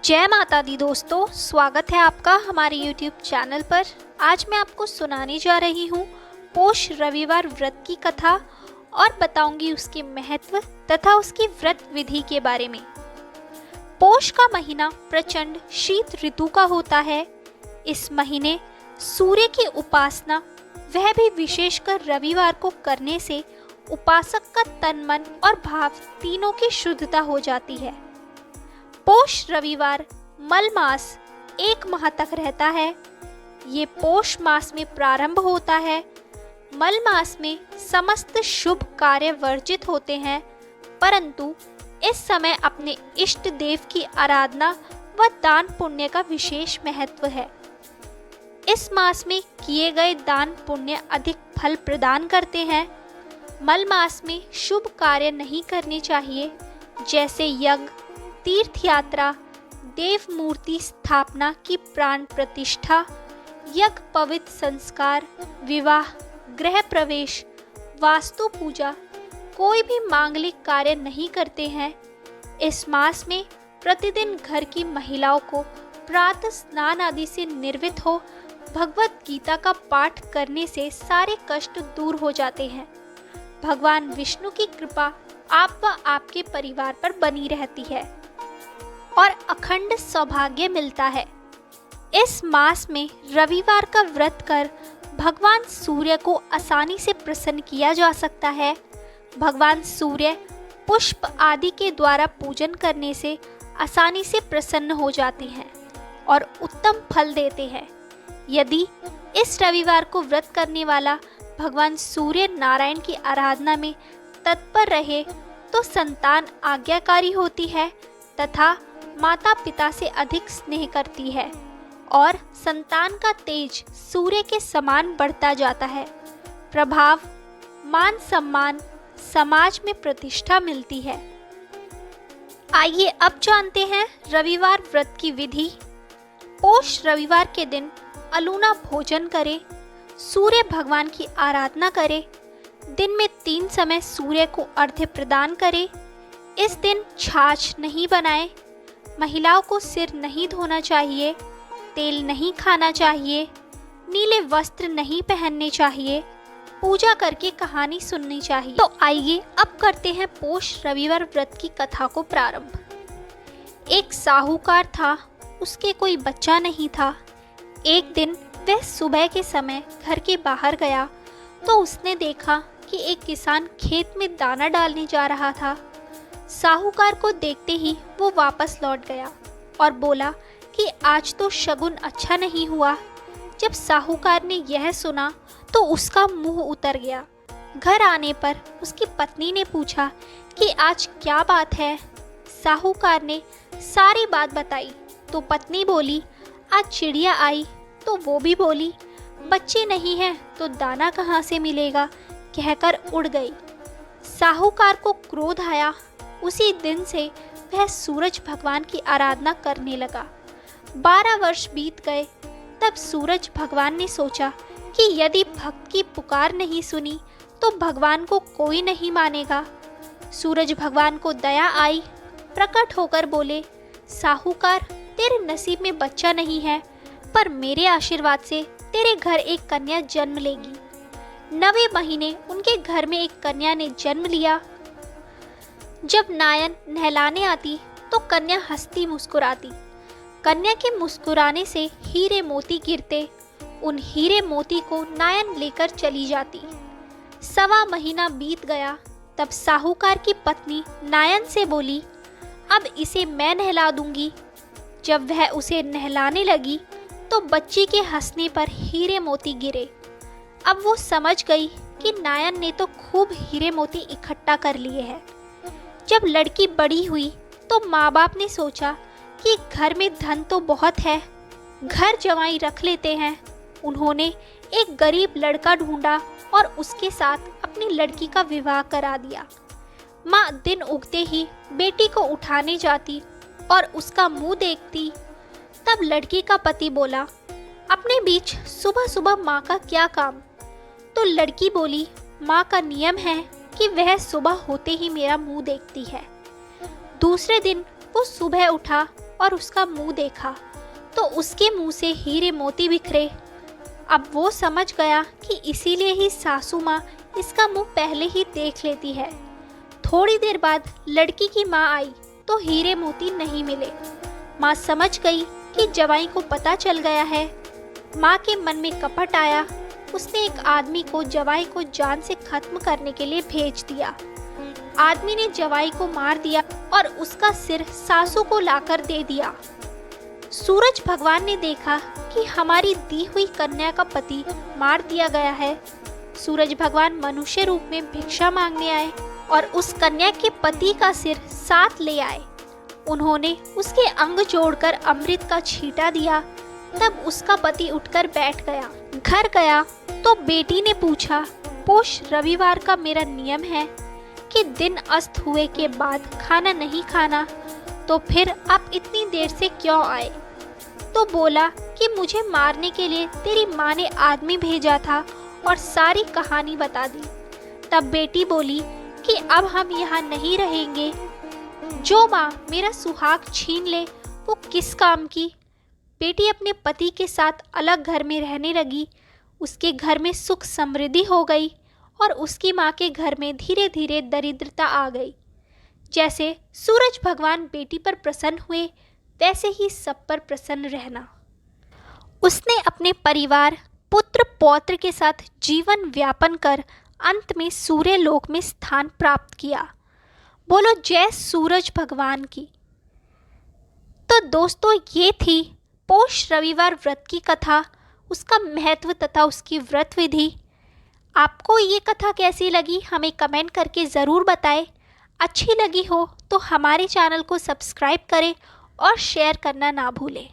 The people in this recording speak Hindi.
जय माता दी दोस्तों, स्वागत है आपका हमारे YouTube चैनल पर। आज मैं आपको सुनाने जा रही हूँ पोष रविवार व्रत की कथा और बताऊंगी उसके महत्व तथा उसकी व्रत विधि के बारे में। पोष का महीना प्रचंड शीत ऋतु का होता है। इस महीने सूर्य की उपासना, वह भी विशेषकर रविवार को करने से उपासक का तन मन और भाव तीनों की शुद्धता हो जाती है। पोष रविवार मल मास 1 माह तक रहता है। ये पोष मास में प्रारंभ होता है। मल मास में समस्त शुभ कार्य वर्जित होते हैं, परंतु इस समय अपने इष्ट देव की आराधना व दान पुण्य का विशेष महत्व है। इस मास में किए गए दान पुण्य अधिक फल प्रदान करते हैं। मल मास में शुभ कार्य नहीं करने चाहिए, जैसे यज्ञ, तीर्थ यात्रा, देव मूर्ति स्थापना की प्राण प्रतिष्ठा, यज्ञ पवित्र संस्कार, विवाह, गृह प्रवेश, वास्तु पूजा, कोई भी मांगलिक कार्य नहीं करते हैं। इस मास में प्रतिदिन घर की महिलाओं को प्रातः स्नान आदि से निर्वित हो भगवत गीता का पाठ करने से सारे कष्ट दूर हो जाते हैं। भगवान विष्णु की कृपा आप व आपके परिवार पर बनी रहती है और अखंड सौभाग्य मिलता है। इस मास में रविवार का व्रत कर भगवान सूर्य को आसानी से प्रसन्न किया जा सकता है। भगवान सूर्य पुष्प आदि के द्वारा पूजन करने से आसानी से प्रसन्न हो जाते हैं और उत्तम फल देते हैं। यदि इस रविवार को व्रत करने वाला भगवान सूर्य नारायण की आराधना में तत्पर रहे तो संतान आज्ञाकारी होती है तथा माता पिता से अधिक स्नेह करती है और संतान का तेज सूर्य के समान बढ़ता जाता है। प्रभाव, मान सम्मान, समाज में प्रतिष्ठा मिलती है। आइए अब जानते हैं रविवार व्रत की विधि। पोष रविवार के दिन अलूना भोजन करें, सूर्य भगवान की आराधना करें। दिन में 3 समय सूर्य को अर्घ्य प्रदान करें। इस दिन छाछ नहीं बनाएं। महिलाओं को सिर नहीं धोना चाहिए, तेल नहीं खाना चाहिए, नीले वस्त्र नहीं पहनने चाहिए, पूजा करके कहानी सुननी चाहिए। तो आइए अब करते हैं पोष रविवार व्रत की कथा को प्रारंभ। एक साहूकार था, उसके कोई बच्चा नहीं था। एक दिन वह सुबह के समय घर के बाहर गया तो उसने देखा कि एक किसान खेत में दाना डालने जा रहा था। साहूकार को देखते ही वो वापस लौट गया और बोला कि आज तो शगुन अच्छा नहीं हुआ। जब साहूकार ने यह सुना तो उसका मुंह उतर गया। घर आने पर उसकी पत्नी ने पूछा कि आज क्या बात है। साहूकार ने सारी बात बताई तो पत्नी बोली, आज चिड़िया आई तो वो भी बोली, बच्चे नहीं हैं तो दाना कहाँ से मिलेगा, कहकर उड़ गई। साहूकार को क्रोध आया। उसी दिन से वह सूरज भगवान की आराधना करने लगा। 12 वर्ष बीत गए। तब सूरज भगवान ने सोचा कि यदि भक्त की पुकार नहीं सुनी तो भगवान को कोई नहीं मानेगा। सूरज भगवान को दया आई, प्रकट होकर बोले, साहूकार, तेरे नसीब में बच्चा नहीं है, पर मेरे आशीर्वाद से तेरे घर एक कन्या जन्म लेगी। 9वें महीने उनके घर में एक कन्या ने जन्म लिया। जब नायन नहलाने आती तो कन्या हंसती मुस्कुराती। कन्या के मुस्कुराने से हीरे मोती गिरते। उन हीरे मोती को नायन लेकर चली जाती। 1.25 महीना बीत गया। तब साहूकार की पत्नी नायन से बोली, अब इसे मैं नहला दूंगी। जब वह उसे नहलाने लगी तो बच्ची के हंसने पर हीरे मोती गिरे। अब वो समझ गई कि नायन ने तो खूब हीरे मोती इकट्ठा कर लिए हैं। जब लड़की बड़ी हुई तो माँ बाप ने सोचा कि घर में धन तो बहुत है, घर जवाई रख लेते हैं। उन्होंने एक गरीब लड़का ढूंढा और उसके साथ अपनी लड़की का विवाह करा दिया। माँ दिन उगते ही बेटी को उठाने जाती और उसका मुंह देखती। तब लड़की का पति बोला, अपने बीच सुबह सुबह माँ का क्या काम। तो लड़की बोली, माँ का नियम है कि वह सुबह होते ही मेरा मुंह देखती है। दूसरे दिन वो सुबह उठा और उसका मुंह देखा तो उसके मुंह से हीरे मोती बिखरे। अब वो समझ गया कि इसीलिए ही सासू माँ इसका मुंह पहले ही देख लेती है। थोड़ी देर बाद लड़की की माँ आई तो हीरे मोती नहीं मिले। माँ समझ गई कि जवाई को पता चल गया है। माँ के मन में कपट आया। उसने एक आदमी को जवाई को जान से खत्म करने के लिए भेज दिया। आदमी ने जवाई को मार दिया और उसका सिर सासू को लाकर दे दिया। सूरज भगवान ने देखा कि हमारी दी हुई कन्या का पति मार दिया गया है। सूरज भगवान मनुष्य रूप में भिक्षा मांगने आए और उस कन्या के पति का सिर साथ ले आए। उन्होंने उसके अंग जोड़कर अमृत का छींटा दिया। तब उसका पति उठकर बैठ गया। घर गया तो बेटी ने पूछा, पोष रविवार का मेरा नियम है कि दिन अस्त हुए के बाद खाना नहीं खाना, तो फिर आप इतनी देर से क्यों आए? तो बोला कि मुझे मारने के लिए तेरी माँ ने आदमी भेजा था और सारी कहानी बता दी। तब बेटी बोली कि अब हम यहाँ नहीं रहेंगे। जो माँ मेरा सुहाग छीन ले वो किस काम की। बेटी अपने पति के साथ अलग घर में रहने लगी। उसके घर में सुख समृद्धि हो गई और उसकी माँ के घर में धीरे धीरे दरिद्रता आ गई। जैसे सूरज भगवान बेटी पर प्रसन्न हुए, वैसे ही सब पर प्रसन्न रहना। उसने अपने परिवार, पुत्र पौत्र के साथ जीवन व्यापन कर अंत में सूर्य लोक में स्थान प्राप्त किया। बोलो जय सूरज भगवान की। तो दोस्तों, ये थी पोष रविवार व्रत की कथा, उसका महत्व तथा उसकी व्रत विधि। आपको ये कथा कैसी लगी हमें कमेंट करके ज़रूर बताएं। अच्छी लगी हो तो हमारे चैनल को सब्सक्राइब करें और शेयर करना ना भूलें।